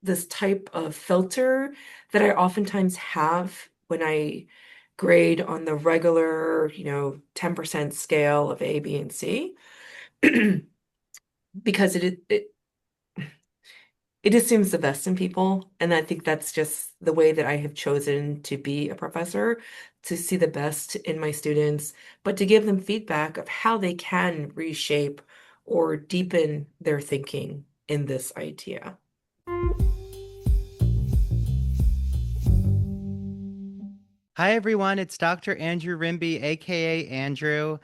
this type of filter that I oftentimes have when I grade on the regular, 10% scale of A, B, and C, because it assumes the best in people. And I think that's just the way that I have chosen to be a professor, to see the best in my students, but to give them feedback of how they can reshape or deepen their thinking in this idea. Hi, everyone. It's Dr. Andrew Rimby, aka Andrew.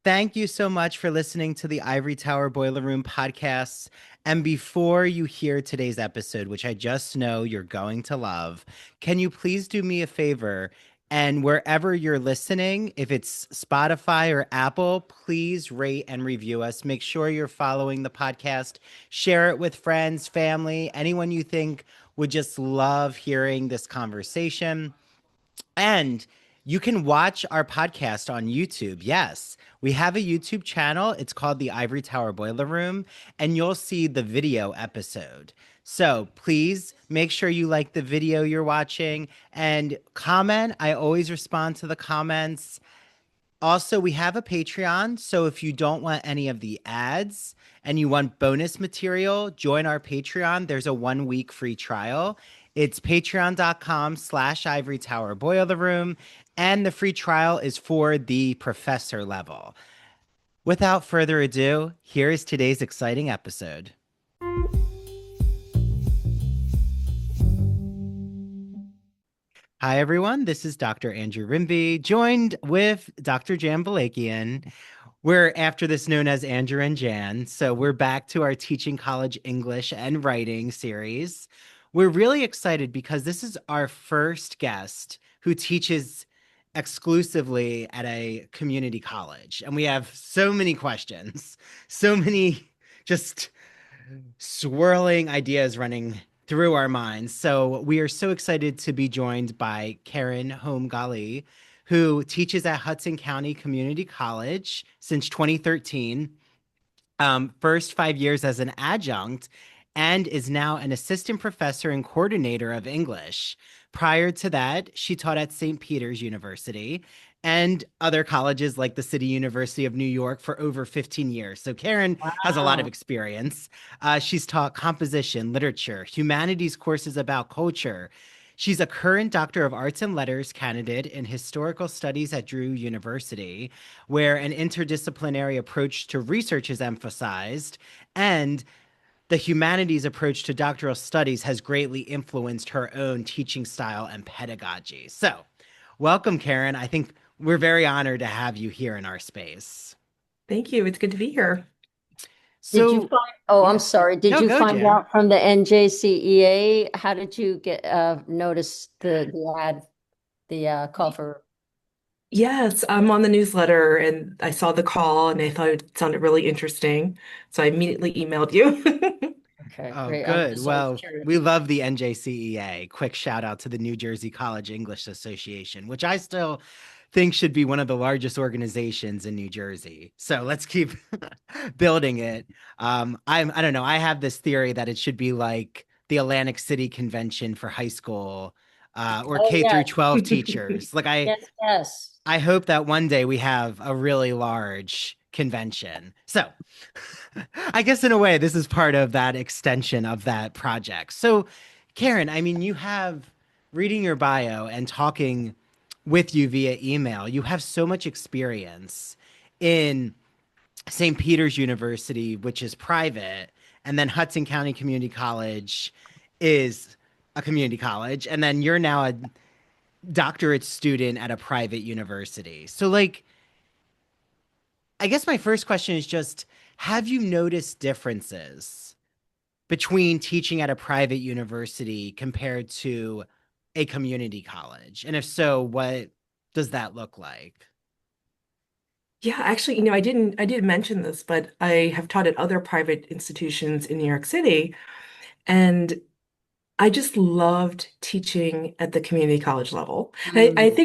Thank you so much for listening to the Ivory Tower Boiler Room podcasts. And before you hear today's episode, which I just know you're going to love, can you please do me a favor? And wherever you're listening, if it's Spotify or Apple, please rate and review us. Make sure you're following the podcast. Share it with friends, family, anyone you think would just love hearing this conversation. And you can watch our podcast on YouTube. Yes, we have a YouTube channel. It's called the Ivory Tower Boiler Room, and you'll see the video episode. So please make sure you like the video you're watching and comment. I always respond to the comments. Also, we have a Patreon. So if you don't want any of the ads and you want bonus material, join our Patreon. There's a 1 week free trial. It's patreon.com/Ivory Tower Boiler Room. And the free trial is for the professor level. Without further ado, here is today's exciting episode. Hi, everyone. This is Dr. Andrew Rimby, joined with Dr. Jan Balakian. We're after this known as Andrew and Jan. So we're back to our Teaching College English and Writing series. We're really excited because this is our first guest who teaches exclusively at a community college. And we have so many questions, so many just swirling ideas running through our minds. So we are so excited to be joined by Karen Galli, who teaches at Hudson County Community College since 2013, first 5 years as an adjunct, and is now an assistant professor and coordinator of English. Prior to that, she taught at St. Peter's University and other colleges like the City University of New York for over 15 years. So Karen has a lot of Wow. experience. She's taught composition, literature, humanities courses about culture. She's a current Doctor of Arts and Letters candidate in historical studies at Drew University, where an interdisciplinary approach to research is emphasized, and the humanities approach to doctoral studies has greatly influenced her own teaching style and pedagogy. So, welcome, Karen. I think we're very honored to have you here in our space. Thank you. It's good to be here. Did you So, find, oh, I'm yeah. sorry. Did No, you go, find Jan. out from the NJCEA? How did you get notice the ad, the call for? Yes, I'm on the newsletter and I saw the call and I thought it sounded really interesting. So I immediately emailed you. Okay, Oh, great. I'm good. just always Well, we curious. love the NJCEA. Quick shout out to the New Jersey College English Association, which I still think should be one of the largest organizations in New Jersey. So let's keep building it. I don't know. I have this theory that it should be like the Atlantic City Convention for high school or Oh K through yes, 12 teachers. Like yes, yes. I hope that one day we have a really large convention. So, I guess in a way, this is part of that extension of that project. So, Karen, I mean, you have reading your bio and talking with you via email, you have so much experience in St. Peter's University, which is private, and then Hudson County Community College is a community college, and then you're now a doctorate student at a private university. So, like, I guess my first question is just have you noticed differences between teaching at a private university compared to a community college? And if so, what does that look like? Yeah, actually, I did mention this, but I have taught at other private institutions in New York City, and I just loved teaching at the community college level. I Mm,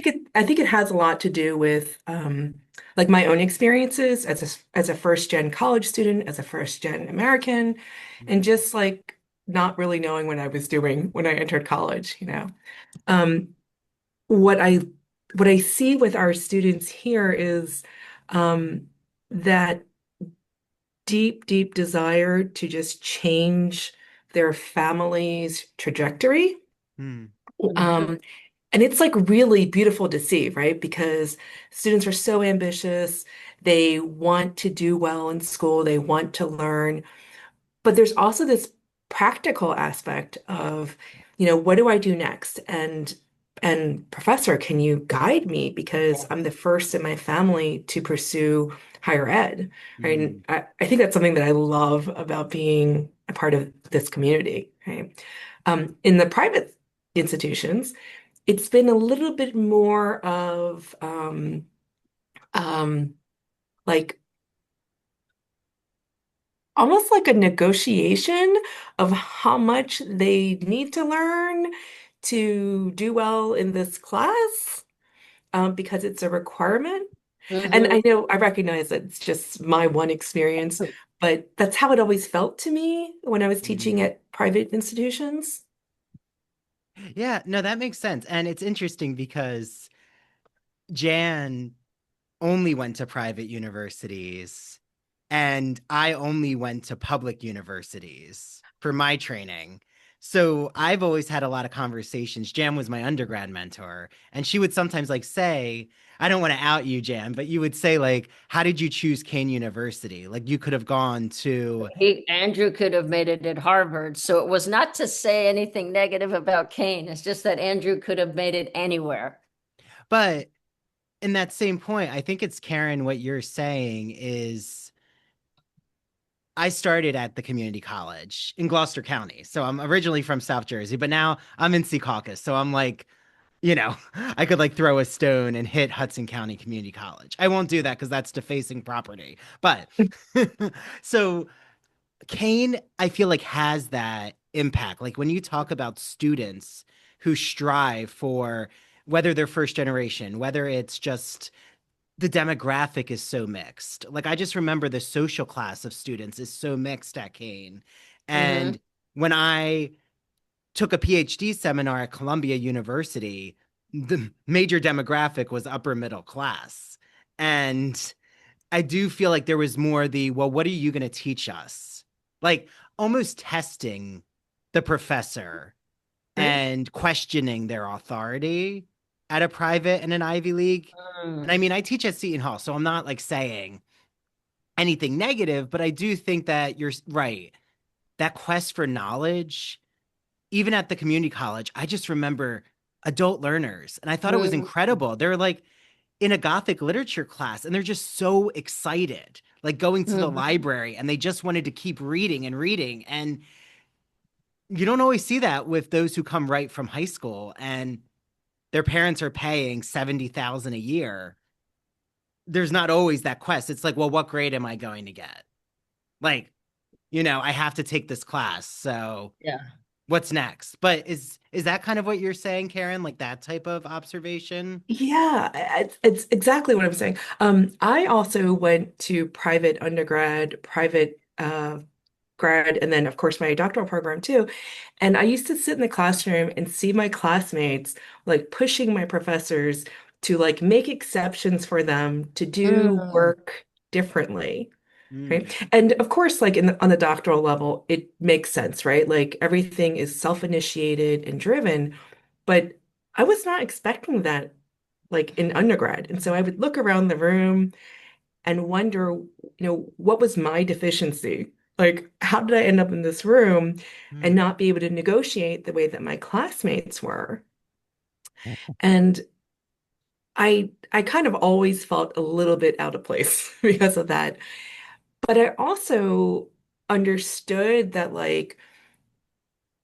think it has a lot to do with like my own experiences as a first gen college student, as a first gen American, and just like not really knowing what I was doing when I entered college, Um, what I what I see with our students here is um, that deep, deep desire to just change their family's trajectory. Hmm. Mhm. Um, and it's like really beautiful to see, right? Because students are so ambitious. They want to do well in school. They want to learn. But there's also this practical aspect of, what do I do next? And professor, can you guide me? Because I'm the first in my family to pursue higher ed, right? Hmm. And I think that's something that I love about being a part of this community, right? In the private institutions, it's been a little bit more of um, like almost like a negotiation of how much they need to learn to do well in this class, because it's a requirement. And Mhm. I know I recognize that it's just my one experience, but that's how it always felt to me when I was teaching Hmm. at private institutions. Yeah, no, that makes sense. And it's interesting because Jan only went to private universities and I only went to public universities for my training. So I've always had a lot of conversations. Jan was my undergrad mentor, and she would sometimes like say, I don't want to out you, Jan, but you would say like, how did you choose Kane University? Like you could have gone to, Andrew could have made it at Harvard. So it was not to say anything negative about Kane. It's just that Andrew could have made it anywhere. but in that same point, I think it's Karen, what you're saying is I started at the community college in Gloucester County. So I'm originally from South Jersey, but now I'm in Secaucus. So I'm like, I could like throw a stone and hit Hudson County Community College. I won't do that because that's defacing property. But so Kane, I feel like has that impact. Like when you talk about students who strive for whether they're first generation, whether it's just the demographic is so mixed. Like I just remember the social class of students is so mixed at Kane. Hmm. And when I took a PhD seminar at Columbia University, the major demographic was upper middle class. And I do feel like there was more well, what are you going to teach us? Like almost testing the professor Right? and questioning their authority at a private and an Ivy League. And I Mm. mean, I teach at Seton Hall, so I'm not like saying anything negative, but I do think that you're right. That quest for knowledge, even at the community college, I just remember adult learners, and I thought it was Mm. incredible. They're like in a Gothic literature class, and they're just so excited, like going to the Mhm. library, and they just wanted to keep reading and reading. And you don't always see that with those who come right from high school and their parents are paying 70,000 a year. There's not always that quest. It's like, well, what grade am I going to get? Like, I have to take this class. So Yeah. what's next? But is that kind of what you're saying, Karen? Like that type of observation? Yeah, it's exactly what I'm saying. I also went to private undergrad, private grad, and then of course my doctoral program too. And I used to sit in the classroom and see my classmates like pushing my professors to like make exceptions for them to do Mm. work differently. Right. Mm, And of course, like on the doctoral level, it makes sense, right? Like everything is self-initiated and driven, but I was not expecting that like in undergrad. And so I would look around the room and wonder, what was my deficiency? Like, how did I end up in this room and mm, not be able to negotiate the way that my classmates were? And I kind of always felt a little bit out of place because of that. But I also understood that like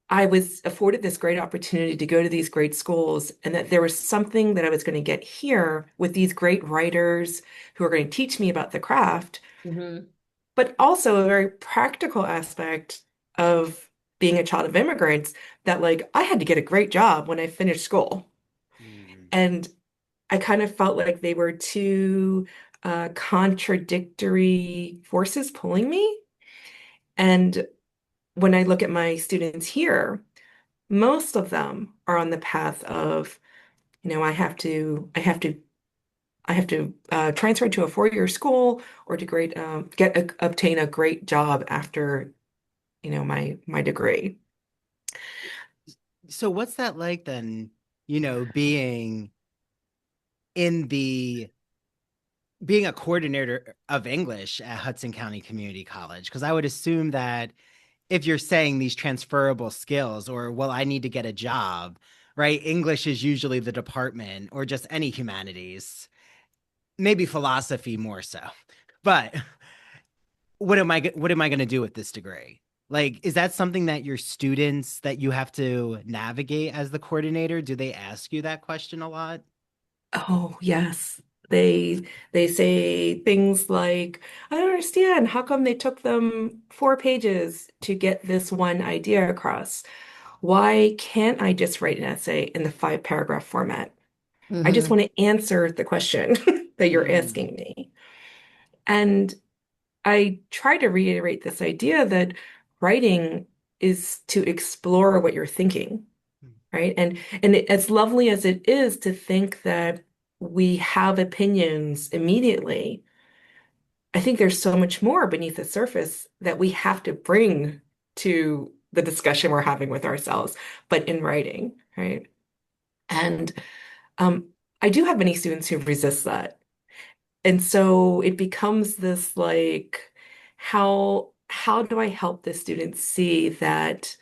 I was afforded this great opportunity to go to these great schools and that there was something that I was going to get here with these great writers who are going to teach me about the craft, Hmm. but also a very practical aspect of being a child of immigrants that like I had to get a great job when I finished school. mm, And I kind of felt like they were two contradictory forces pulling me. And when I look at my students here, most of them are on the path of, I have to transfer to a four-year school or to obtain a great job after, my degree. So what's that like then, being in the being a coordinator of English at Hudson County Community College? Because I would assume that if you're saying these transferable skills or, well, I need to get a job, right? English is usually the department or just any humanities, maybe philosophy more so. But what am I going to do with this degree? Like, is that something that your students that you have to navigate as the coordinator? Do they ask you that question a lot? Oh, yes. They say things like, I don't understand. How come they took them 4 pages to get this one idea across? Why can't I just write an essay in the 5 paragraph format? I just Hmm. want to answer the question that you're Mm, asking me. And I try to reiterate this idea that writing is to explore what you're thinking, right? As lovely as it is to think that we have opinions immediately, I think there's so much more beneath the surface that we have to bring to the discussion we're having with ourselves, but in writing, right? And um, I do have many students who resist that. And so it becomes this like, how do I help the students see that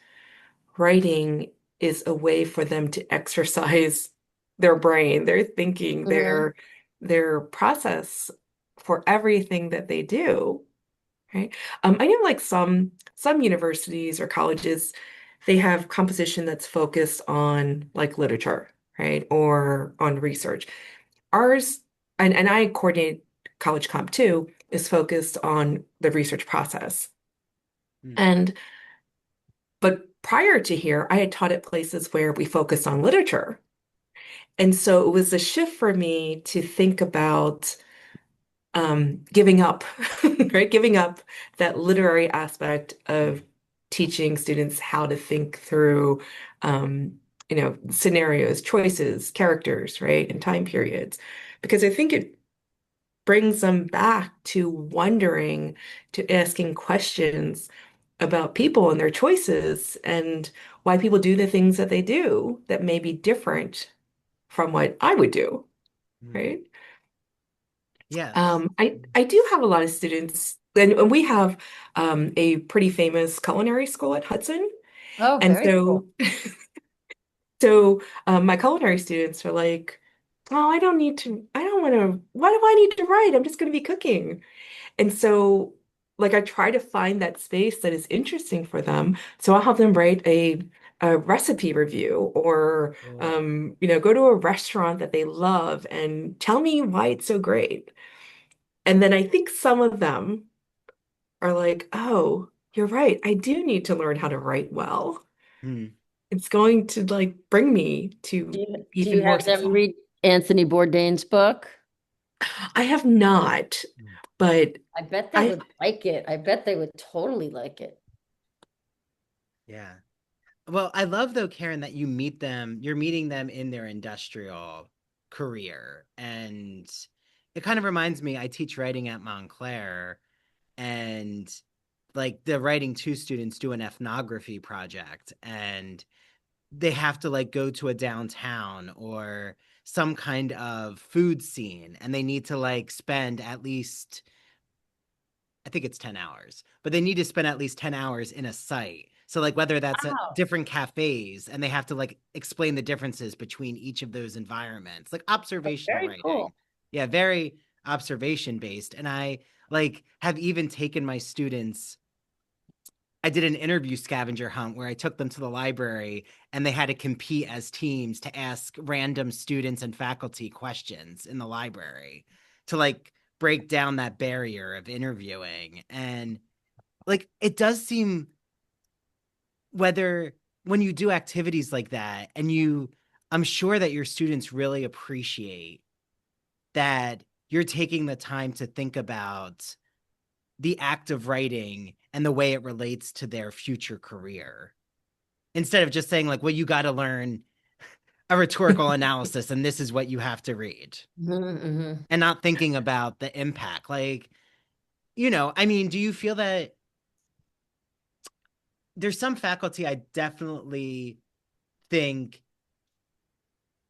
writing is a way for them to exercise their brain, their thinking, Hmm. their process for everything that they do, right? I know like some universities or colleges, they have composition that's focused on like literature, right? Or on research. Ours, and I coordinate College Comp too, is focused on the research process. mm, And but prior to here, I had taught at places where we focused on literature. And so it was a shift for me to think about giving up, right? Giving up that literary aspect mm, of teaching students how to think through, scenarios, choices, characters, right? And time periods. Because I think it brings them back to wondering, to asking questions about people and their choices and why people do the things that they do that may be different from what I would do, mm. right? Yes. I do have a lot of students, and we have a pretty famous culinary school at Hudson, Oh, and very cool. so my culinary students are like, "Oh, I don't need to. I don't want to. Why do I need to write? I'm just going to be cooking." And so, like, I try to find that space that is interesting for them. So I'll have them write a recipe review or, Cool. go to a restaurant that they love and tell me why it's so great. And then I think some of them are like, oh, you're right. I do need to learn how to write well. Mm. It's going to like bring me to Do you even more have them success. read Anthony Bourdain's book? I have not, Mm. but I bet they I would like it. I bet they would totally like it. Yeah. Well, I love though, Karen, that you're meeting them in their industrial career. And it kind of reminds me, I teach writing at Montclair, and like the writing two students do an ethnography project, and they have to like go to a downtown or some kind of food scene, and they need to like spend at least, I think it's 10 hours, but they need to spend at least 10 hours in a site. So like whether that's at Wow. different cafes, and they have to like explain the differences between each of those environments, like observational Very writing. cool. Yeah, very observation based. And I like have even taken my students, I did an interview scavenger hunt where I took them to the library, and they had to compete as teams to ask random students and faculty questions in the library to like break down that barrier of interviewing. And like it does seem, whether when you do activities like that, and I'm sure that your students really appreciate that you're taking the time to think about the act of writing and the way it relates to their future career. Instead of just saying like, well, you got to learn a rhetorical analysis and this is what you have to read. Mm-hmm. And not thinking about the impact. Like, I mean, do you feel that there's some faculty I definitely think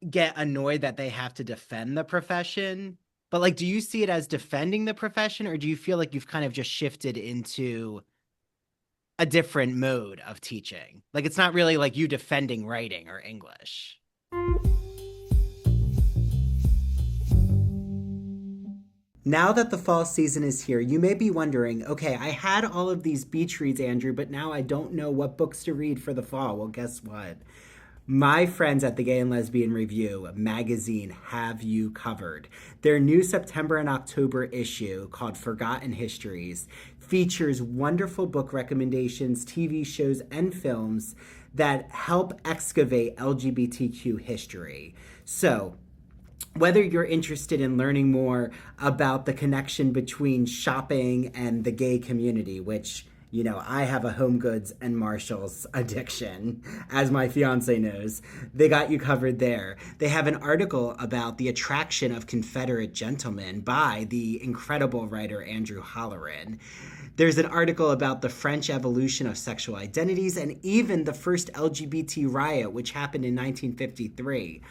get annoyed that they have to defend the profession? But like, do you see it as defending the profession, or do you feel like you've kind of just shifted into a different mode of teaching? Like, it's not really like you defending writing or English. Now that the fall season is here, you may be wondering, okay, I had all of these beach reads, Andrew, but now I don't know what books to read for the fall. Well, guess what? My friends at the Gay and Lesbian Review magazine have you covered. Their new September and October issue, called Forgotten Histories, features wonderful book recommendations, TV shows, and films that help excavate LGBTQ history. So, whether you're interested in learning more about the connection between shopping and the gay community, which, I have a Home Goods and Marshalls addiction, as my fiance knows. They got you covered there. They have an article about the attraction of Confederate gentlemen by the incredible writer Andrew Holleran. There's an article about the French evolution of sexual identities and even the first LGBT riot, which happened in 1953.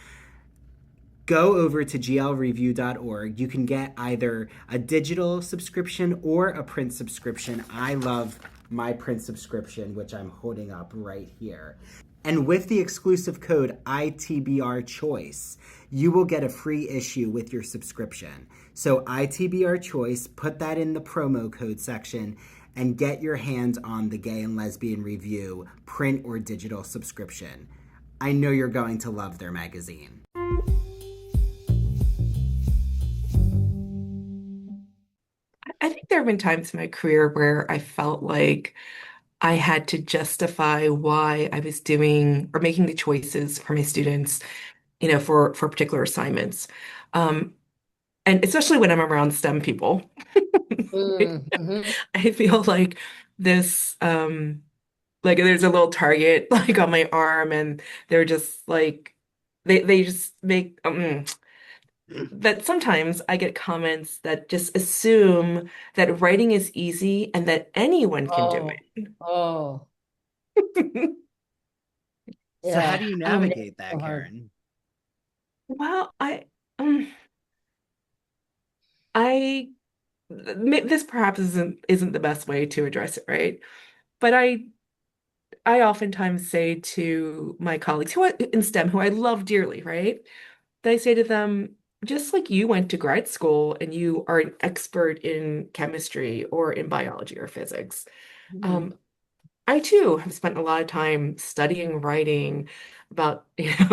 Go over to glreview.org. You can get either a digital subscription or a print subscription. I love my print subscription, which I'm holding up right here. And with the exclusive code ITBR Choice, you will get a free issue with your subscription. So ITBR Choice, put that in the promo code section and get your hands on the Gay and Lesbian Review print or digital subscription. I know you're going to love their magazine. I think there have been times in my career where I felt like I had to justify why I was doing or making the choices for my students, for particular assignments. Um, and especially when I'm around STEM people. Mm-hmm. I feel like this, like there's a little target like on my arm, and they're just like they just make that sometimes I get comments that just assume that writing is easy and that anyone can do Oh, oh, it. So how yeah. do you I mean, it's navigate so that, hard. Karen? Well, I this perhaps isn't the best way to address it, right? But I oftentimes say to my colleagues in STEM who I love dearly, right? That I say to them, just like you went to grad school and you are an expert in chemistry or in biology or physics, Mhm. um, I too have spent a lot of time studying writing about, Yeah.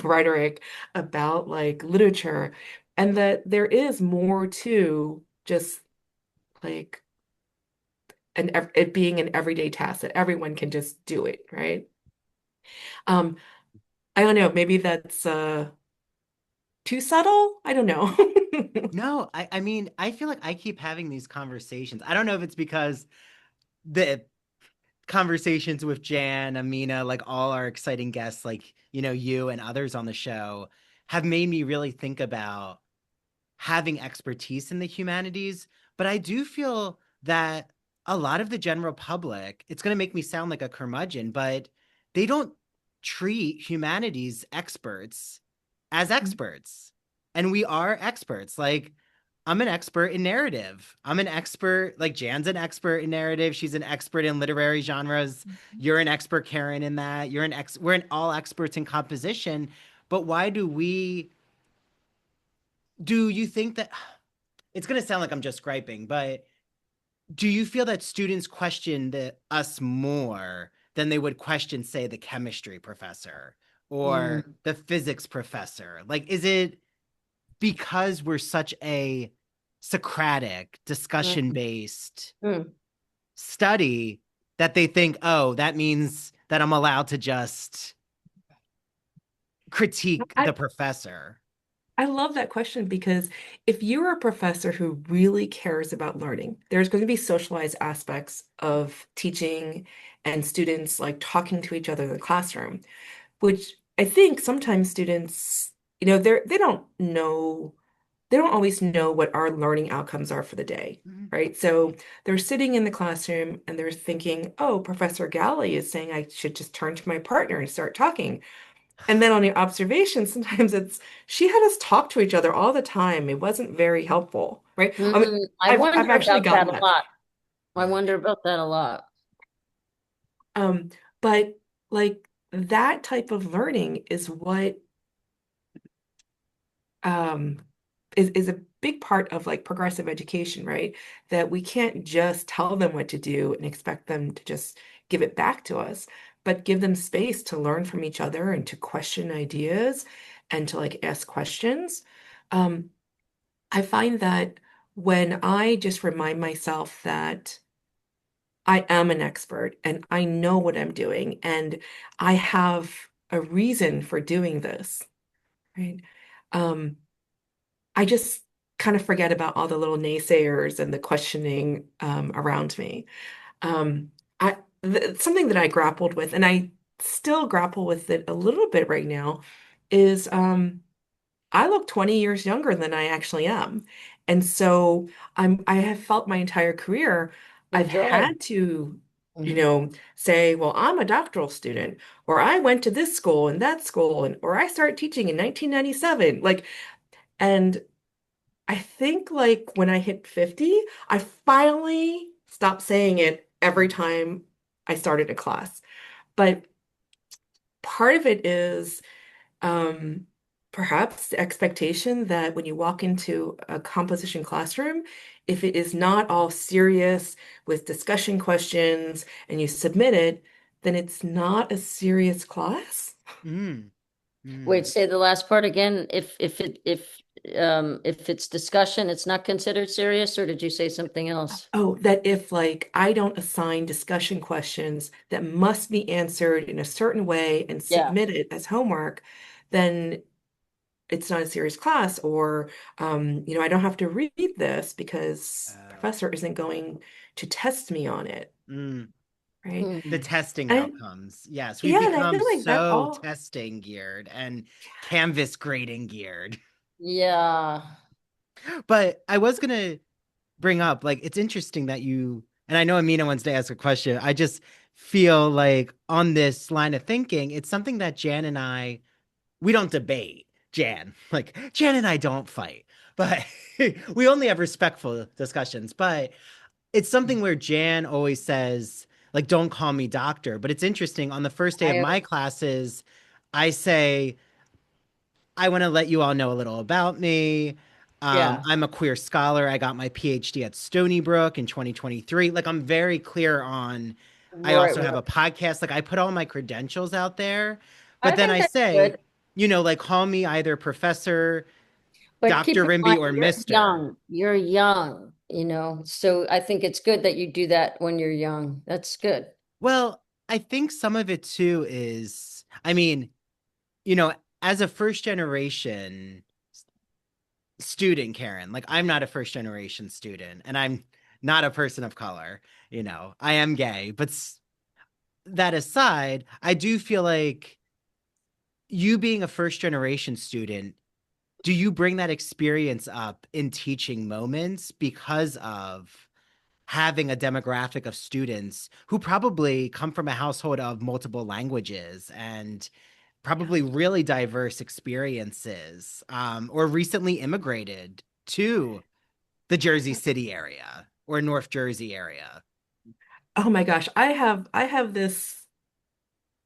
rhetoric, about like literature, and that there is more to just like it being an everyday task that everyone can just do it, right? Um, I don't know, maybe that's too subtle. I don't know. No, I mean, I feel like I keep having these conversations. I don't know if it's because the conversations with Jan, Amina, like all our exciting guests, like, you and others on the show have made me really think about having expertise in the humanities. But I do feel that a lot of the general public, it's going to make me sound like a curmudgeon, but they don't treat humanities experts as experts. And we are experts. Like, I'm an expert in narrative. I'm an expert, like Jan's an expert in narrative. She's an expert in literary genres. You're an expert, Karen, in that. We're all experts in composition. But why do you think that it's going to sound like I'm just griping, but do you feel that students question us more than they would question, say, the chemistry professor or Mm, the physics professor? Like, is it because we're such a Socratic, discussion mm, based mm. study that they think, oh, that means that I'm allowed to just critique the I professor? I love that question because if you're a professor who really cares about learning, there's going to be socialized aspects of teaching and students like talking to each other in the classroom, which I think sometimes students, they don't always know what our learning outcomes are for the day, Mhm. right? So they're sitting in the classroom and they're thinking, oh, Professor Galli is saying I should just turn to my partner and start talking. And then on the observation, sometimes it's she had us talk to each other all the time. It wasn't very helpful, right? I mean, I I've wonder actually about that gotten a that. lot. I Yeah. wonder about that a lot. Um, but like that type of learning is what um is a big part of like progressive education, right? That we can't just tell them what to do and expect them to just give it back to us, but give them space to learn from each other and to question ideas and to like ask questions. Um, I find that when I just remind myself that I am an expert and I know what I'm doing and I have a reason for doing this, right? Um, I just kind of forget about all the little naysayers and the questioning around me. Um, something that I grappled with, and I still grapple with it a little bit right now, is I look 20 years younger than I actually am. And so I have felt my entire career I've Enjoy. had to, you Mhm. know, say, well, I'm a doctoral student, or I went to this school and that school, and or I started teaching in 1997. Like, and I think like when I hit 50, I finally stopped saying it every time I started a class. But part of it is um, perhaps the expectation that when you walk into a composition classroom, if it is not all serious with discussion questions and you submit it, then it's not a serious class. Mm, Wait, mm. say the last part again. If it's discussion, it's not considered serious, or did you say something else? Oh, that if like I don't assign discussion questions that must be answered in a certain way and Yeah. submit it as homework, then it's not a serious class, or I don't have to read this because Oh. professor isn't going to test me on it, Mm. right? The Mhm. testing And outcomes. Yes, we've yeah, and I become feel like that so all, testing geared and canvas grading geared. Yeah. But I was gonna bring up, like, it's interesting that and I know Amina wants to ask a question. I just feel like on this line of thinking, it's something that Jan and we don't debate. Jan and I don't fight, but we only have respectful discussions. But it's something where Jan always says, like, don't call me doctor. But it's interesting. On the first day of I my classes, I say, I want to let you all know a little about me. Yeah. I'm a queer scholar. I got my PhD at Stony Brook in 2023. Like, I'm very clear on, I Right, also have right. a podcast. Like, I put all my credentials out there. But I then think I that's say, good. like, call me either Professor, But keep Dr. in mind, Rimby, or you're Mr. young. You're young, So I think it's good that you do that when you're young. That's good. Well, I think some of it too is, I mean, you know, as a first generation student, Karen, like I'm not a first generation student and I'm not a person of color, I am gay, but that aside, I do feel like you being a first generation student, do you bring that experience up in teaching moments because of having a demographic of students who probably come from a household of multiple languages and yeah. probably really diverse experiences, or recently immigrated to the Jersey City area or North Jersey area? Oh my gosh, I have this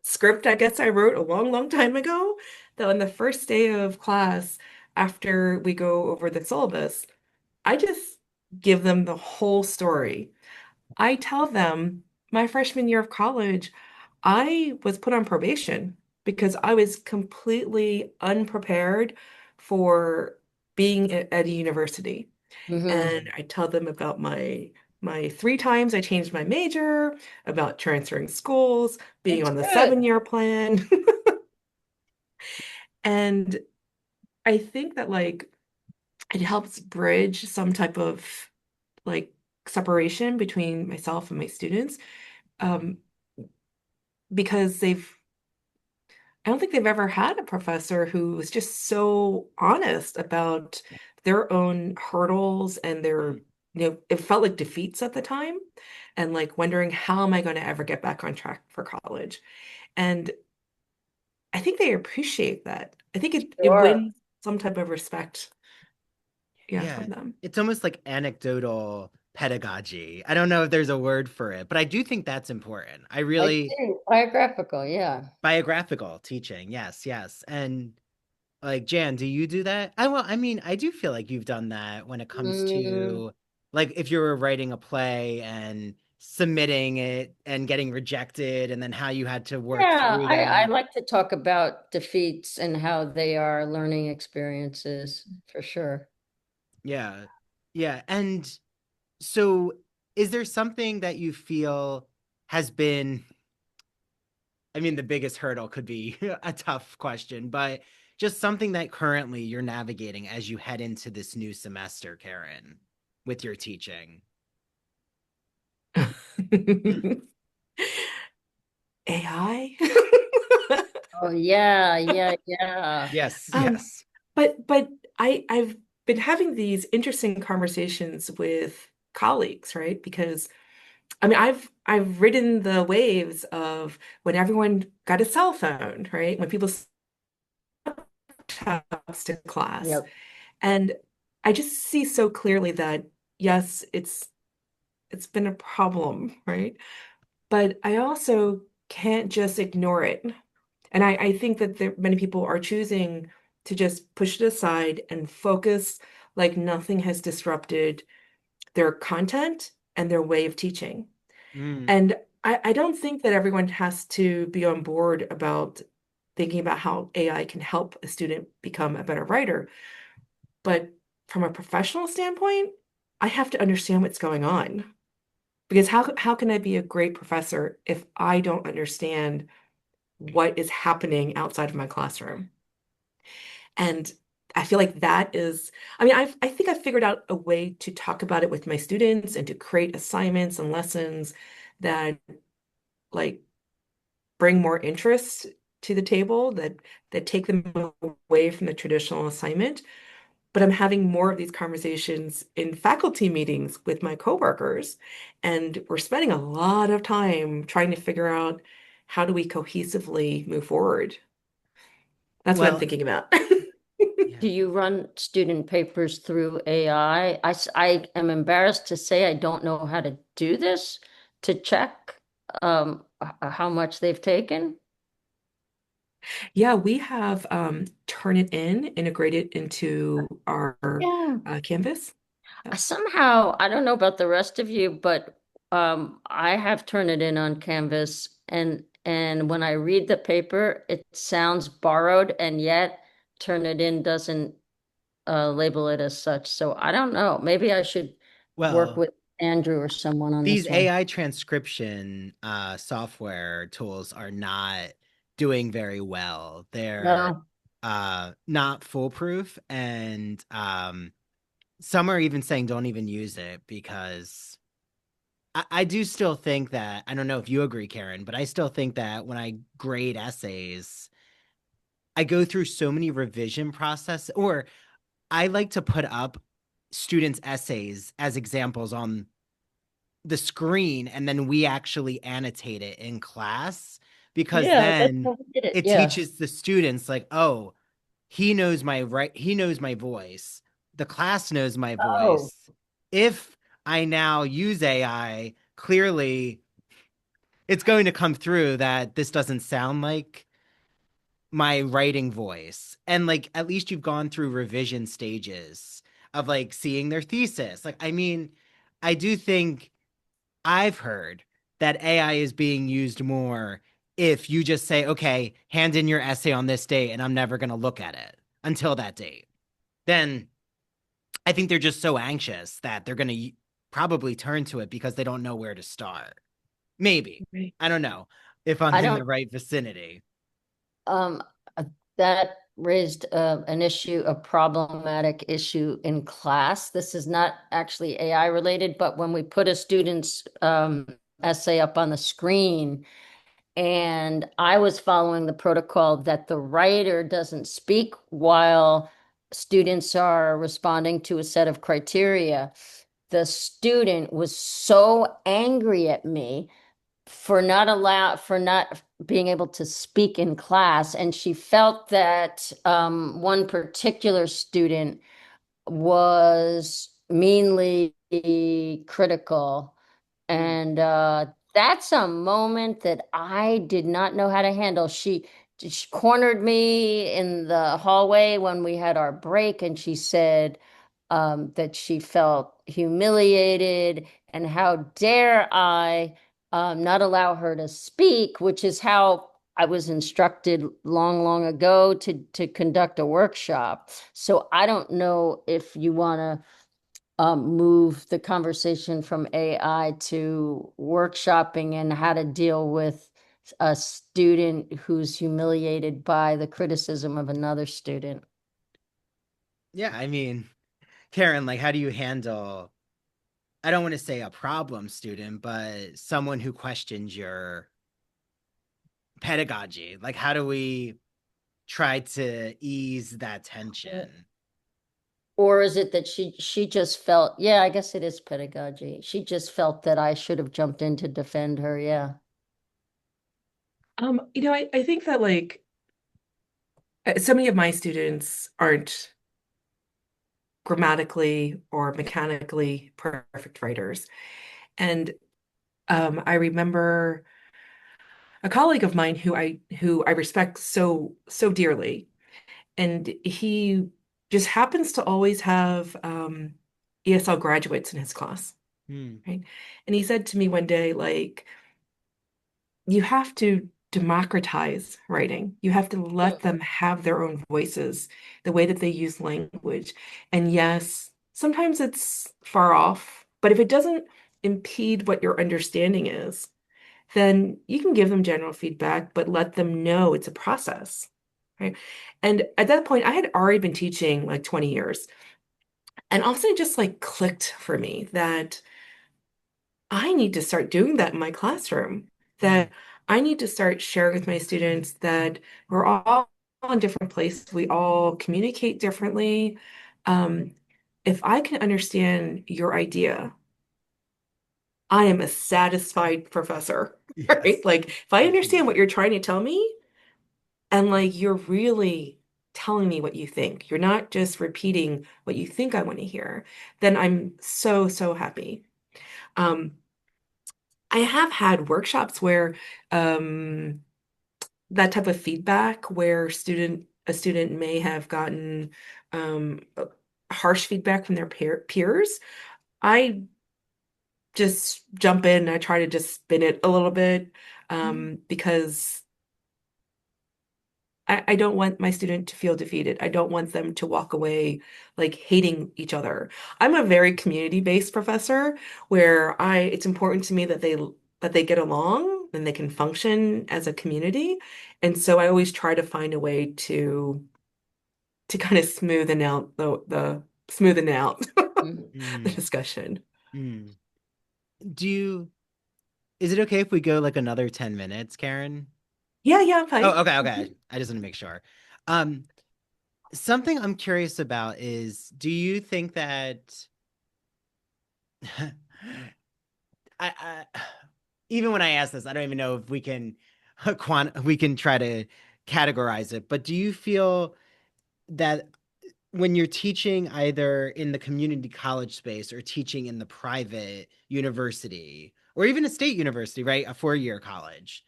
script I guess I wrote a long, long time ago that on the first day of class, after we go over the syllabus, I just give them the whole story. I tell them my freshman year of college, I was put on probation because I was completely unprepared for being at a university. Hmm. And I tell them about my 3 times I changed my major, about transferring schools, being It's on the good. 7-year plan. And I think that like it helps bridge some type of like separation between myself and my students, um, because I don't think they've ever had a professor who was just so honest about their own hurdles and their, Mm. it felt like defeats at the time, and like wondering how am I going to ever get back on track for college. And I think they appreciate that. I think it Sure. wins some type of respect, yeah, Yeah, from them. it's almost like anecdotal pedagogy. I don't know if there's a word for it, but I do think that's important. I I really do. Biographical, yeah. biographical teaching. Yes, yes. And like Jan, do you do that? I mean, I do feel like you've done that when it comes Mm, to like if you were writing a play and submitting it and getting rejected and then how you had to work yeah, through I them. like to talk about defeats and how they are learning experiences for sure. Yeah. Yeah. And so is there something that you feel has been, I mean, the biggest hurdle could be a tough question, but just something that currently you're navigating as you head into this new semester, Karen, with your teaching? AI. Oh yeah, yeah, yeah. Yes, Um, yes. but I've been having these interesting conversations with colleagues, right? Because I mean I've ridden the waves of when everyone got a cell phone, right? When people laptops to class. Yep. And I just see so clearly that yes, it's been a problem, right? But I also can't just ignore it. And I think that many people are choosing to just push it aside and focus like nothing has disrupted their content and their way of teaching. Mm. And I don't think that everyone has to be on board about thinking about how AI can help a student become a better writer. But from a professional standpoint, I have to understand what's going on. Because how can I be a great professor if I don't understand what is happening outside of my classroom? And I feel like that is, I mean, I think I figured out a way to talk about it with my students and to create assignments and lessons that like bring more interest to the table, that take them away from the traditional assignment. But I'm having more of these conversations in faculty meetings with my coworkers, and we're spending a lot of time trying to figure out how do we cohesively move forward. That's what I'm Well, thinking about. yeah. Do you run student papers through AI? I am embarrassed to say I don't know how to do this to check how much they've taken. Yeah, we have Turnitin integrated into our Yeah. Canvas. Yep. Somehow, I don't know about the rest of you, but I have turned it in on Canvas, and when I read the paper, it sounds borrowed, and yet Turnitin doesn't label it as such. So I don't know. Maybe I should work Well, with Andrew or someone on these this one. AI transcription software tools are not doing very well. They're No. not foolproof, and some are even saying don't even use it because I do still think that I don't know if you agree, Karen, but I still think that when I grade essays, I go through so many revision process, or I like to put up students' essays as examples on the screen, and then we actually annotate it in class because Yeah, that's then how we did it. it Yeah. teaches the students like, oh, he knows my voice. The class knows my Oh, voice. If I now use AI, clearly it's going to come through that this doesn't sound like my writing voice. And like at least you've gone through revision stages of like seeing their thesis. Like I mean, I do think I've heard that AI is being used more if you just say, okay, hand in your essay on this date and I'm never going to look at it until that date. Then I think they're just so anxious that they're going to probably turn to it because they don't know where to start. Maybe. Right. I don't know if I'm I in the don't right vicinity. um uh, that raised an issue, a problematic issue in class. This is not actually AI related, but when we put a student's essay up on the screen, and I was following the protocol that the writer doesn't speak while students are responding to a set of criteria. The student was so angry at me for not being able to speak in class, and she felt that one particular student was meanly critical, and that's a moment that I did not know how to handle. She cornered me in the hallway when we had our break, and she said that she felt humiliated, and how dare I not allow her to speak, which is how I was instructed long, long ago to conduct a workshop. So I don't know if you want to move the conversation from AI to workshopping and how to deal with a student who's humiliated by the criticism of another student. Yeah, I mean, Karen, like, how do you handle, I don't want to say a problem student, but someone who questions your pedagogy? Like, how do we try to ease that tension? Or is it that she just felt, yeah, I guess it is pedagogy. She just felt that I should have jumped in to defend her. Yeah. I think that like so many of my students aren't grammatically or mechanically perfect writers. And I remember a colleague of mine who I respect so dearly, and he just happens to always have ESL graduates in his class, Hmm. right? And he said to me one day, like, you have to democratize writing. You have to let them have their own voices, the way that they use language. And yes, sometimes it's far off, but if it doesn't impede what your understanding is, then you can give them general feedback, but let them know it's a process, right? And at that point, I had already been teaching like 20 years. And all of a sudden, it just like clicked for me that I need to start doing that in my classroom, Hmm. that I need to start sharing with my students that we're all in different places. We all communicate differently. Um, if I can understand your idea, I am a satisfied professor, right? Yes, Like, if I understand what absolutely. you're trying to tell me, and like you're really telling me what you think, you're not just repeating what you think I want to hear, then I'm so happy. Um, I have had workshops where that type of feedback where a student may have gotten harsh feedback from their peers. I just jump in and I try to just spin it a little bit because I don't want my student to feel defeated. I don't want them to walk away like hating each other. I'm a very community-based professor where I it's important to me that they get along and they can function as a community. And so I always try to find a way to kind of smoothen out the smoothen out Mhm. the Hmm. discussion. Hmm. Do you, is it okay if we go like another 10 minutes, Karen? Yeah, I'm fine. Oh, okay, Mhm. okay. I just want to make sure. Um, Something I'm curious about is, do you think that I even when I ask this, I don't even know if we can we can try to categorize it, but do you feel that when you're teaching either in the community college space or teaching in the private university or even a state university, right? A 4-year college,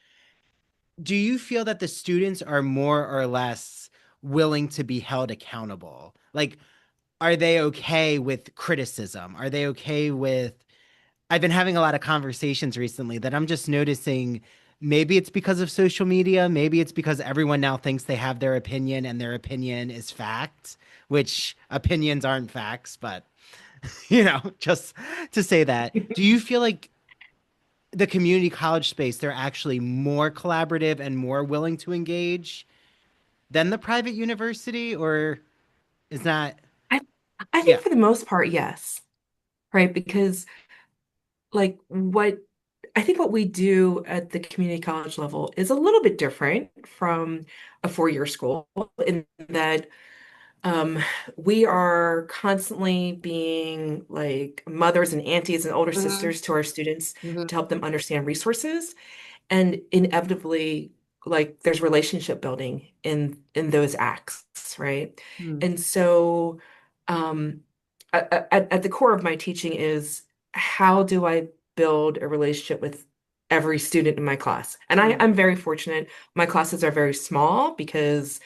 do you feel that the students are more or less willing to be held accountable? Like, are they okay with criticism? Are they okay with, I've been having a lot of conversations recently that I'm just noticing maybe it's because of social media, maybe it's because everyone now thinks they have their opinion and their opinion is fact, which opinions aren't facts, but just to say that. Do you feel like the community college space, they're actually more collaborative and more willing to engage? than the private university, or is that, I I think yeah. for the most part, yes, right? Because like what I think what we do at the community college level is a little bit different from a four-year school in that um, we are constantly being like mothers and aunties and older Mhm, sisters to our students mhm, to help them understand resources. And inevitably, like there's relationship building in those acts, right? mhm, And so um, at the core of my teaching is how do I build a relationship with every student in my class? And mhm, I'm very fortunate. My classes are very small because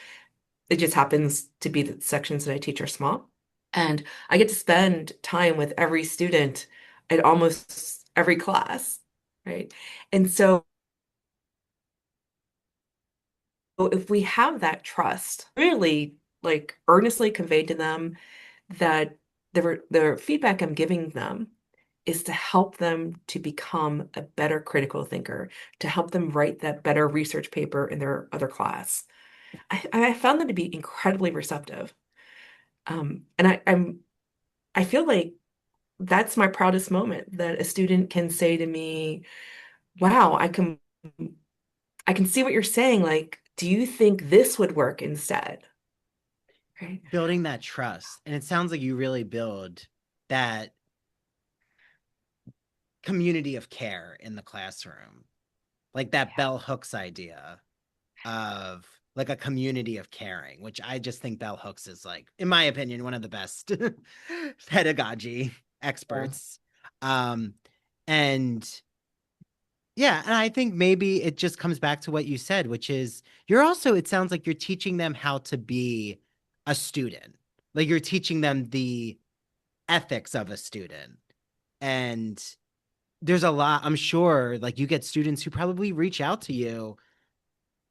it just happens to be that the sections that I teach are small. And I get to spend time with every student at almost every class, right? And so if we have that trust, really like earnestly conveyed to them that the feedback I'm giving them is to help them to become a better critical thinker, to help them write that better research paper in their other class. I found them to be incredibly receptive. And I feel like that's my proudest moment that a student can say to me, "Wow, I can see what you're saying. Like, do you think this would work instead?" Right? Building that trust. And it sounds like you really build that community of care in the classroom, like that bell hooks idea of like a community of caring, which I just think bell hooks is, like, in my opinion, one of the best pedagogy yeah. experts. And yeah, and I think maybe it just comes back to what you said, which is you're also, it sounds like you're teaching them how to be a student. Like you're teaching them the ethics of a student. And there's a lot, I'm sure, like you get students who probably reach out to you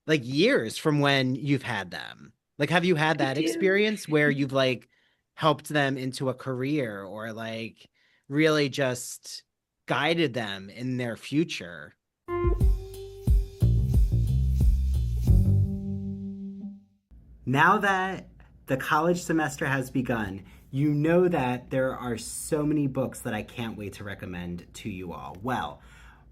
like years from when you've had them. Like, have you had I that do. experience where you've like helped them into a career or like really just guided them in their future? Now that the college semester has begun, you know that there are so many books that I can't wait to recommend to you all. Well,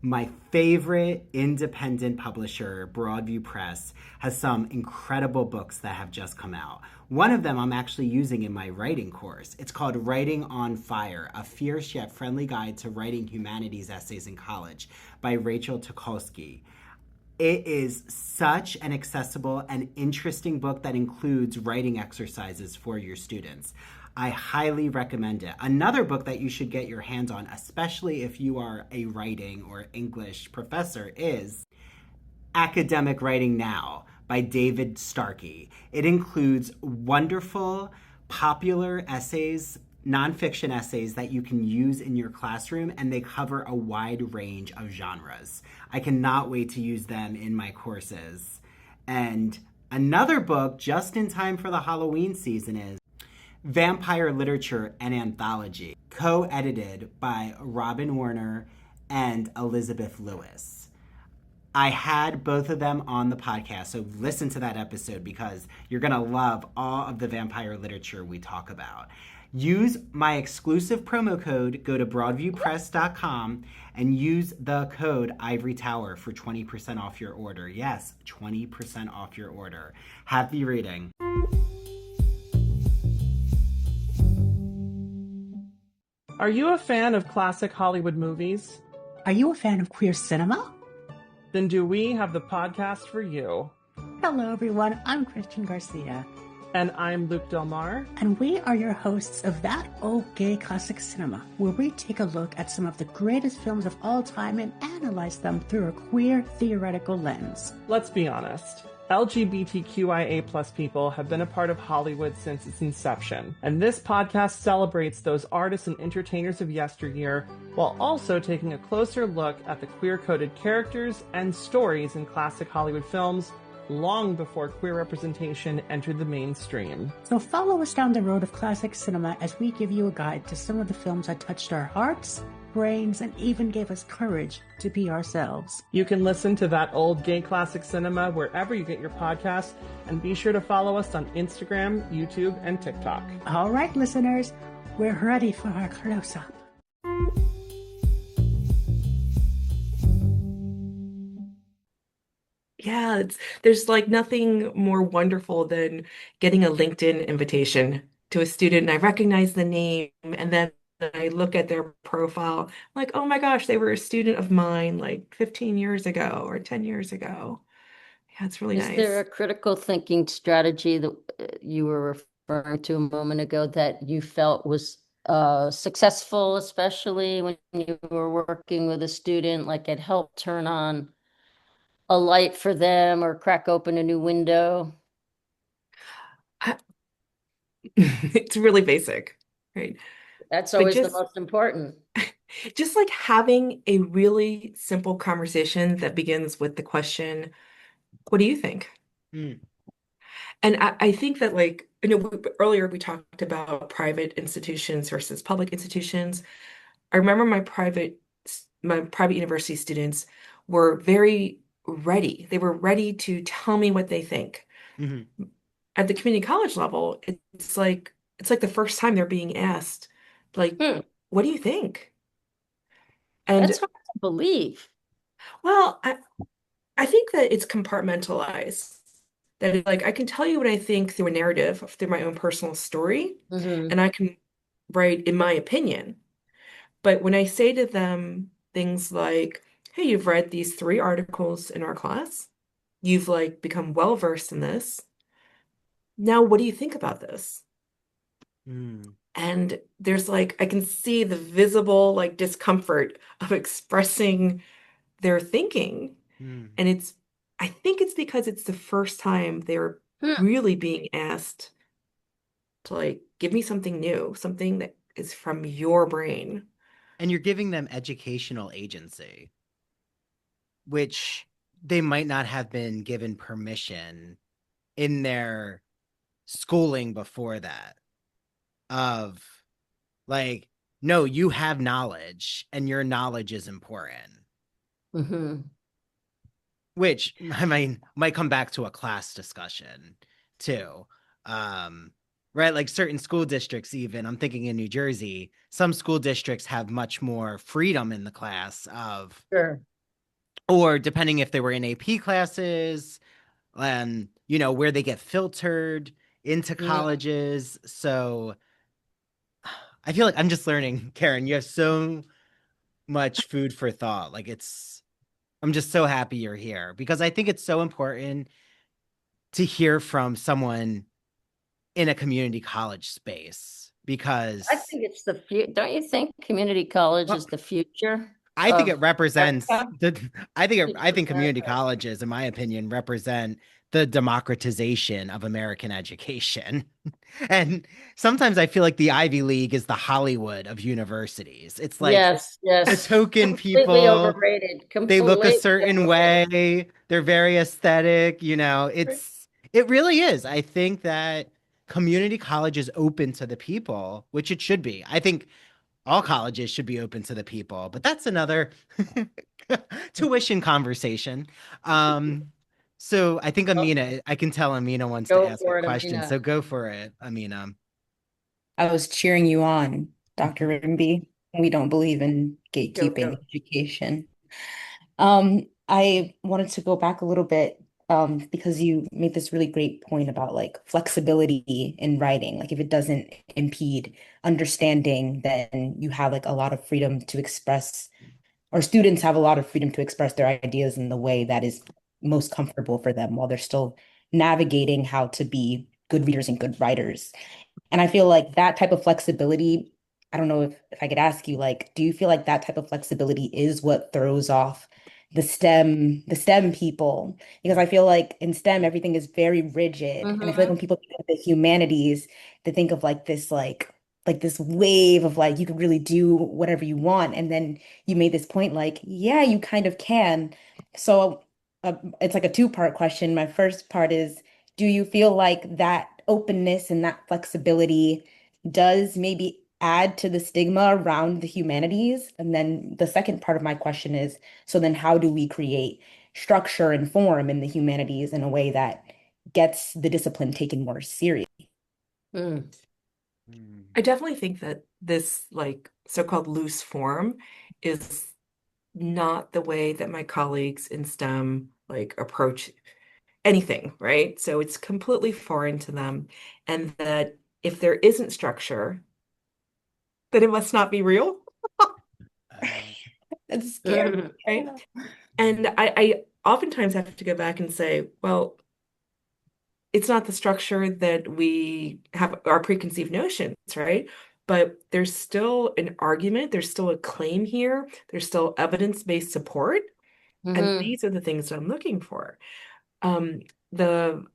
my favorite independent publisher, Broadview Press, has some incredible books that have just come out. One of them I'm actually using in my writing course. It's called Writing on Fire, a fierce yet friendly guide to writing humanities essays in college by Rachel Tukolsky. It is such an accessible and interesting book that includes writing exercises for your students. I highly recommend it. Another book that you should get your hands on, especially if you are a writing or English professor, is Academic Writing Now by David Starkey. It includes wonderful, popular essays, nonfiction essays that you can use in your classroom, and they cover a wide range of genres. I cannot wait to use them in my courses. And another book just in time for the Halloween season is Vampire Literature and Anthology, co edited by Robin Warner and Elizabeth Lewis. I had both of them on the podcast, so listen to that episode because you're going to love all of the vampire literature we talk about. Use my exclusive promo code, go to broadviewpress.com and use the code Ivory Tower for 20% off your order. Yes, 20% off your order. Happy reading. Are you a fan of classic Hollywood movies? Are you a fan of queer cinema? Then do we have the podcast for you. Hello, everyone. I'm Christian Garcia, And I'm Luke Del Mar. and we are your hosts of That Old Gay Classic Cinema, where we take a look at some of the greatest films of all time and analyze them through a queer theoretical lens. Let's be honest. LGBTQIA plus people have been a part of Hollywood since its inception, and this podcast celebrates those artists and entertainers of yesteryear while also taking a closer look at the queer-coded characters and stories in classic Hollywood films long before queer representation entered the mainstream. So follow us down the road of classic cinema as we give you a guide to some of the films that touched our hearts brains, and even gave us courage to be ourselves. You can listen to That Old Gay Classic Cinema wherever you get your podcasts, and be sure to follow us on Instagram, YouTube, and TikTok. All right, listeners, we're ready for our close-up. Yeah, there's like nothing more wonderful than getting a LinkedIn invitation to a student and I recognize the name and then I look at their profile, like, oh my gosh, they were a student of mine like 15 years ago or 10 years ago. Yeah, it's really Is there nice. a critical thinking strategy that you were referring to a moment ago that you felt was successful, especially when you were working with a student, like it helped turn on a light for them or crack open a new window? I- It's really basic, right? That's But always the most important. just like having a really simple conversation that begins with the question, what do you think? Mm, And I think that like, earlier we talked about private institutions versus public institutions. I remember my private university students were very ready. They were ready to tell me what they think. mhm, At the community college level, it's like the first time they're being asked, like, Hmm, what do you think? And that's hard to believe. well, I think that it's compartmentalized. That like I can tell you what I think through a narrative, through my own personal story, Hmm. and I can write in my opinion. But when I say to them things like, hey, you've read these three articles in our class, you've like become well versed in this. Now, what do you think about this? mm, And there's like, I can see the visible like discomfort of expressing their thinking. mm. And I think it's because it's the first time they're Hmm. really being asked to like give me something new, something that is from your brain. And you're giving them educational agency, which they might not have been given permission in their schooling before that of like, no, you have knowledge and your knowledge is important, Hmm. which I mean might come back to a class discussion too. Um, right? Like certain school districts, even I'm thinking in New Jersey, some school districts have much more freedom in the class of, Sure. or depending if they were in AP classes, where they get filtered into Mm. colleges. So I feel like I'm just learning, Karen. You have so much food for thought. I'm just so happy you're here because I think it's so important to hear from someone in a community college space I because, think it's the future. Don't you think community college well, is the future I think of it represents America? the I Future of think community America. colleges, in my opinion, represent the democratization of American education. And sometimes I feel like the Ivy League is the Hollywood of universities. It's like Yes, the yes. token Completely people, overrated. they look a Completely certain overrated. way, they're very aesthetic, it really is. I think that community college is open to the people, which it should be. I think all colleges should be open to the people, but that's another tuition conversation. Um, so I think Oh, I can tell Amina wants to go ask a for it, question. Amina. So go for it, Amina. I was cheering you on, Dr. Rimby. We don't believe in Go, gatekeeping go. education. I wanted to go back a little bit because you made this really great point about like flexibility in writing. Like if it doesn't impede understanding, then you have like a lot of freedom to express, or students have a lot of freedom to express their ideas in the way that is most comfortable for them while they're still navigating how to be good readers and good writers. And I feel like that type of flexibility, I don't know if I could ask you, like, do you feel like that type of flexibility is what throws off the STEM people? Because I feel like in STEM, everything is very rigid. And I feel like Hmm. when people think of the humanities, they think of like this wave of like you could really do whatever you want. And then you made this point, like, yeah, you kind of can. So it's like a two-part question. My first part is, do you feel like that openness and that flexibility does maybe add to the stigma around the humanities? And then the second part of my question is, so then how do we create structure and form in the humanities in a way that gets the discipline taken more seriously? Mm. I definitely think that this like so-called loose form is not the way that my colleagues in STEM like approach anything, right? So it's completely foreign to them. And that if there isn't structure, then it must not be real. That's scary, Mm. right? And I oftentimes have to go back and say, well, it's not the structure that we have our preconceived notions, right? But there's still an argument, there's still a claim here, there's still evidence-based support, and Mhm. these are the things that I'm looking for. Um, the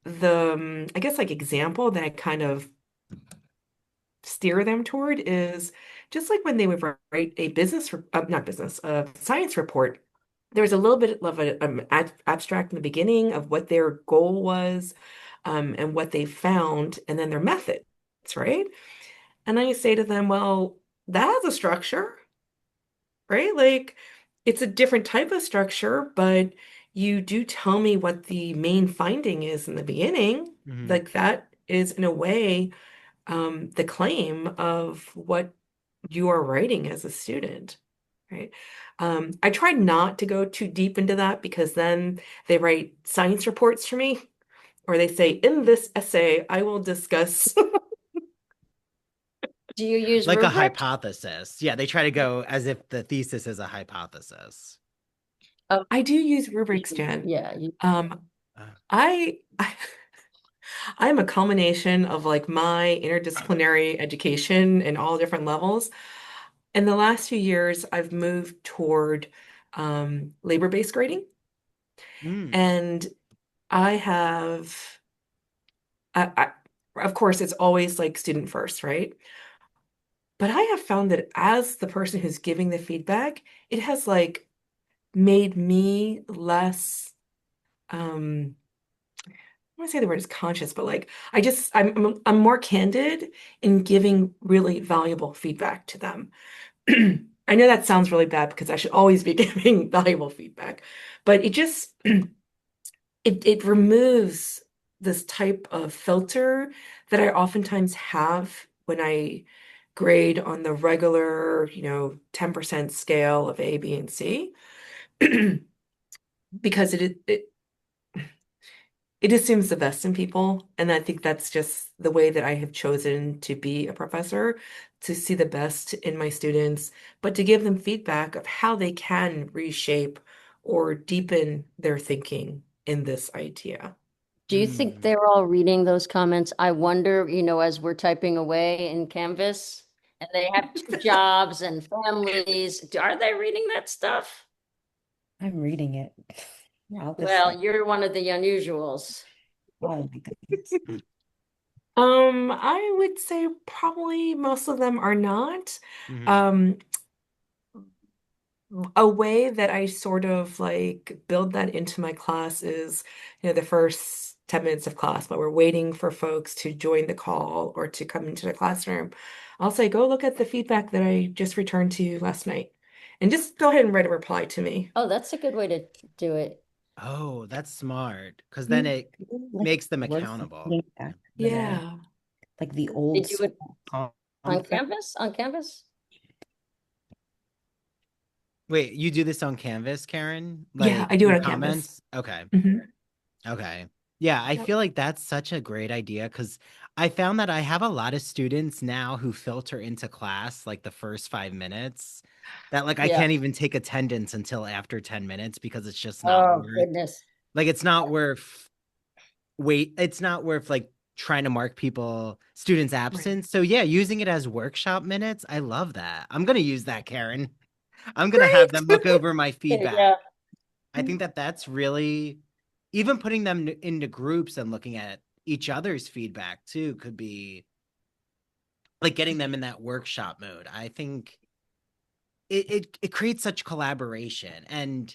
I guess like example that I kind of steer them toward is just like when they would write a not business, a science report. There's a little bit of an abstract in the beginning of what their goal was, and what they found, and then their methods, right? And I say to them, well, that has a structure, right? Like it's a different type of structure, but you do tell me what the main finding is in the beginning. Mhm. Like that is in a way the claim of what you are writing as a student, right? I try not to go too deep into that because then they write science reports for me, or they say, in this essay, I will discuss. Do you use Like a rubric? hypothesis. Yeah, they try to go as if the thesis is a hypothesis. Oh, I do use rubrics, Jen. yeah. Um, Uh, I I'm a culmination of like my interdisciplinary education in all different levels. In the last few years, I've moved toward labor-based grading, mm, and I have, of course, it's always like student first, right? But I have found that as the person who's giving the feedback, it has like made me less, I want to say the word is conscious, but like I'm more candid in giving really valuable feedback to them. I know that sounds really bad because I should always be giving valuable feedback, but it just it removes this type of filter that I oftentimes have when I grade on the regular, 10% scale of A, B, and C, because it assumes the best in people. And I think that's just the way that I have chosen to be a professor, to see the best in my students, but to give them feedback of how they can reshape or deepen their thinking in this idea. Do you think mm. they're all reading those comments? I wonder, as we're typing away in Canvas and they have two jobs and families, are they reading that stuff? I'm reading it. I'll just Well, say, you're one of the unusuals. oh my goodness. I would say probably most of them are not. Mhm. Um, a way that I sort of like build that into my class is, the first 10 minutes of class, but we're waiting for folks to join the call or to come into the classroom. I'll say, go look at the feedback that I just returned to you last night and just go ahead and write a reply to me. Oh, that's a good way to do it. Oh, that's smart. Because then Mm, it Like makes them words accountable. getting back to yeah. like the old They do it school on concept. Canvas? On Canvas? Wait, you do this on Canvas, Karen? Yeah, Like I do it your on Canvas. comments? Okay. Hmm. Okay. Yeah, I Yep. feel like that's such a great idea because I found that I have a lot of students now who filter into class like the first 5 minutes that like I Yeah. can't even take attendance until after 10 minutes because it's just not Oh, worth goodness. like it's not worth like trying to mark people students Right. absence. So yeah, using it as workshop minutes, I love that. I'm gonna use that, Karen. I'm gonna have them Great. look over my feedback. Yeah. I think that that's really even putting them into groups and looking at each other's feedback too could be like getting them in that workshop mode. I think it creates such collaboration. And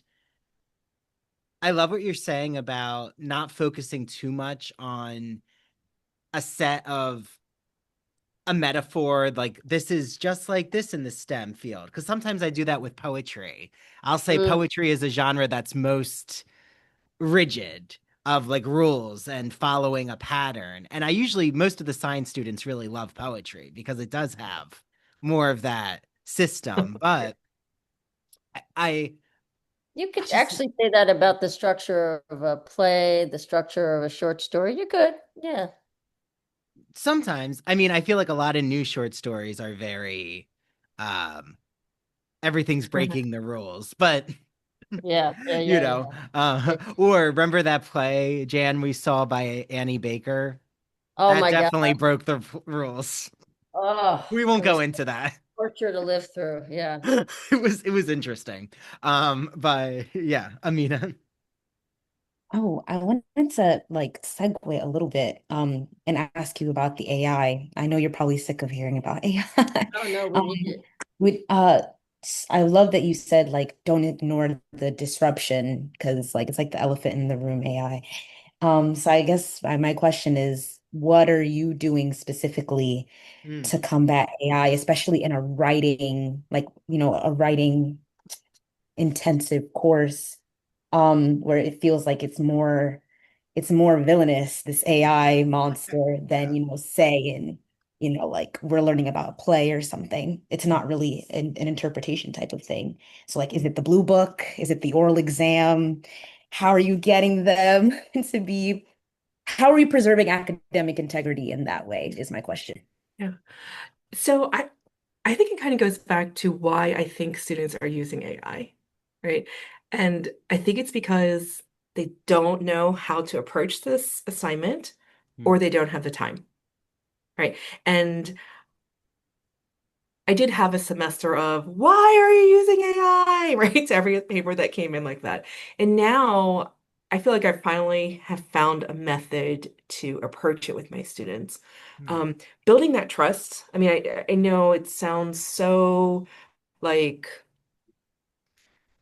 I love what you're saying about not focusing too much on a set of a metaphor, like this is just like this in the STEM field. Because sometimes I do that with poetry. I'll say Mm, poetry is a genre that's most rigid of like rules and following a pattern. And I usually, most of the science students really love poetry because it does have more of that system. But I you could just actually say that about the structure of a play, the structure of a short story. You could, yeah. sometimes, I mean, I feel like a lot of new short stories are very, um, everything's breaking the rules, but Yeah, yeah, you yeah, know, yeah. or remember that play, Jan, we saw by Annie Baker? Oh That my God. definitely broke the rules. Oh, We it won't go was into that. torture to live through. Yeah. It was interesting. But yeah, Amina. Oh, I wanted to like segue a little bit and ask you about the AI. I know you're probably sick of hearing about AI. Oh no, we need Um, it. I love that you said like don't ignore the disruption because like it's like the elephant in the room AI. So I guess my question is, what are you doing specifically Mm, to combat AI, especially in a writing, like, a writing intensive course, where it feels like it's more villainous, this AI monster, than, yeah. say in, like we're learning about a play or something. It's not really an interpretation type of thing. So like, is it the blue book? Is it the oral exam? How are you getting them to be, how are we preserving academic integrity in that way is my question. Yeah. So I think it kind of goes back to why I think students are using AI, right? And I think it's because they don't know how to approach this assignment or Mm, they don't have the time, right? And I did have a semester of why are you using AI, right? To every paper that came in like that. And now I feel like I finally have found a method to approach it with my students. mm, Um, Building that trust. I mean, I know it sounds so like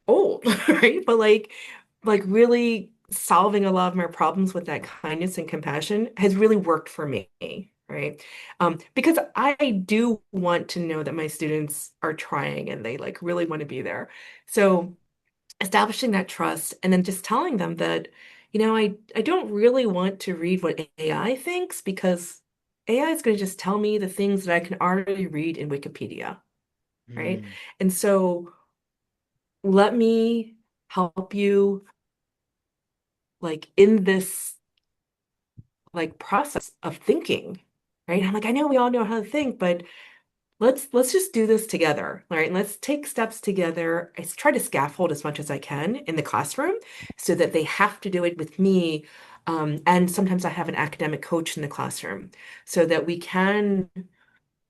old, right? But like really solving a lot of my problems with that kindness and compassion has really worked for me, right? Because I do want to know that my students are trying and they like really want to be there. So establishing that trust and then just telling them that, I don't really want to read what AI thinks because AI is going to just tell me the things that I can already read in Wikipedia, right? mm, And so let me help you like in this like process of thinking, right? I'm like, I know we all know how to think, but let's just do this together, all right? Let's take steps together. I try to scaffold as much as I can in the classroom so that they have to do it with me. And sometimes I have an academic coach in the classroom so that we can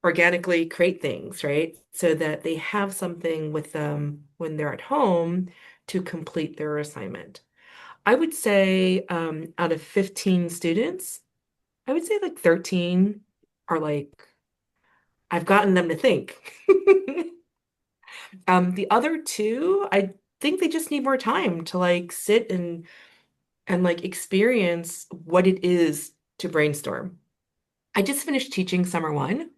organically create things, right? So that they have something with them when they're at home to complete their assignment. I would say out of 15 students, I would say like 13 are like, I've gotten them to think. The other two, I think they just need more time to like sit and like experience what it is to brainstorm. I just finished teaching summer one.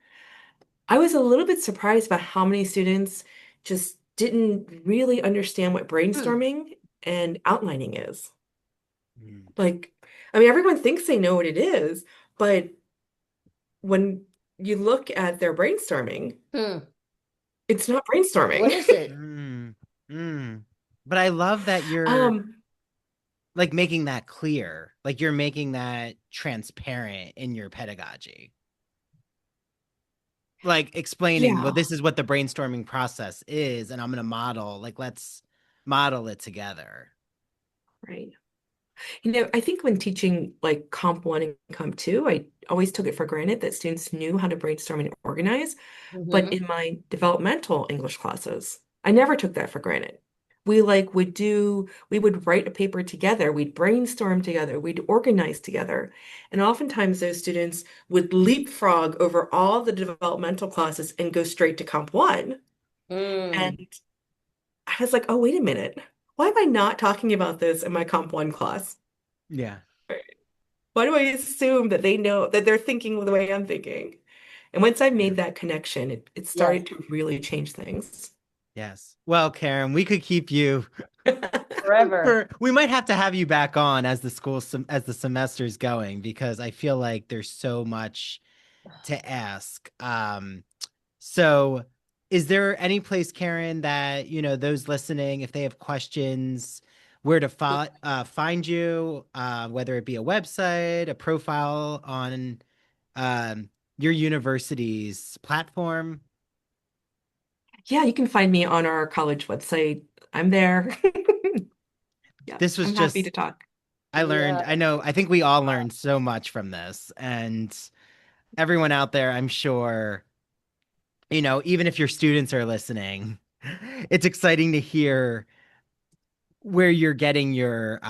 I was a little bit surprised about how many students just didn't really understand what Hmm. brainstorming and outlining is. mm. Like, I mean, everyone thinks they know what it is, but when you look at their brainstorming, Hmm. it's not What brainstorming. is it? Mm, mm. But I love that you're Um, like making that clear, like you're making that transparent in your pedagogy. Like explaining, well, yeah, this is what the brainstorming process is, and I'm going to model, like, let's model it together. right. I think when teaching like Comp 1 and Comp 2, I always took it for granted that students knew how to brainstorm and organize. But Hmm. in my developmental English classes, I never took that for granted. We would write a paper together, we'd brainstorm together, we'd organize together. And oftentimes those students would leapfrog over all the developmental classes and go straight to Comp 1. Mm. And I was like, oh, wait a minute. Why am I not talking about this in my Comp 1 class? Yeah. Why do I assume that they know that they're thinking the way I'm thinking? And once I made that connection, it Yes. started to really change things. Yes. Well, Karen, we could keep you Forever. we might have to have you back on as as the semester's going, because I feel like there's so much to ask. So is there any place, Karen, that, those listening, if they have questions, where to find you, whether it be a website, a profile on your university's platform? Yeah, you can find me on our college website. I'm there. Yeah, This was I'm happy just, to talk. Yeah. I think we all learned so much from this. And everyone out there, I'm sure, even if your students are listening, it's exciting to hear where you're getting your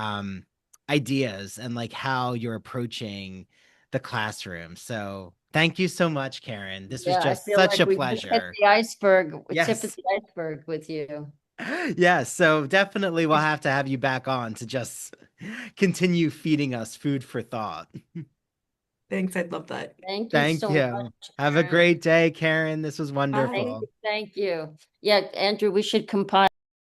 ideas and like how you're approaching the classroom. So thank you so much, Karen. This was Yeah, I just feel such like a we just hit pleasure. the iceberg, tip of Yes. the iceberg with you. Yes. So definitely we'll have to have you back on to just continue feeding us food for thought. Thanks, I'd love that. Thank you Thank so much, you. Have a Karen. great day, Karen. This was Bye. wonderful. Thank you. Yeah, Andrew, we should compile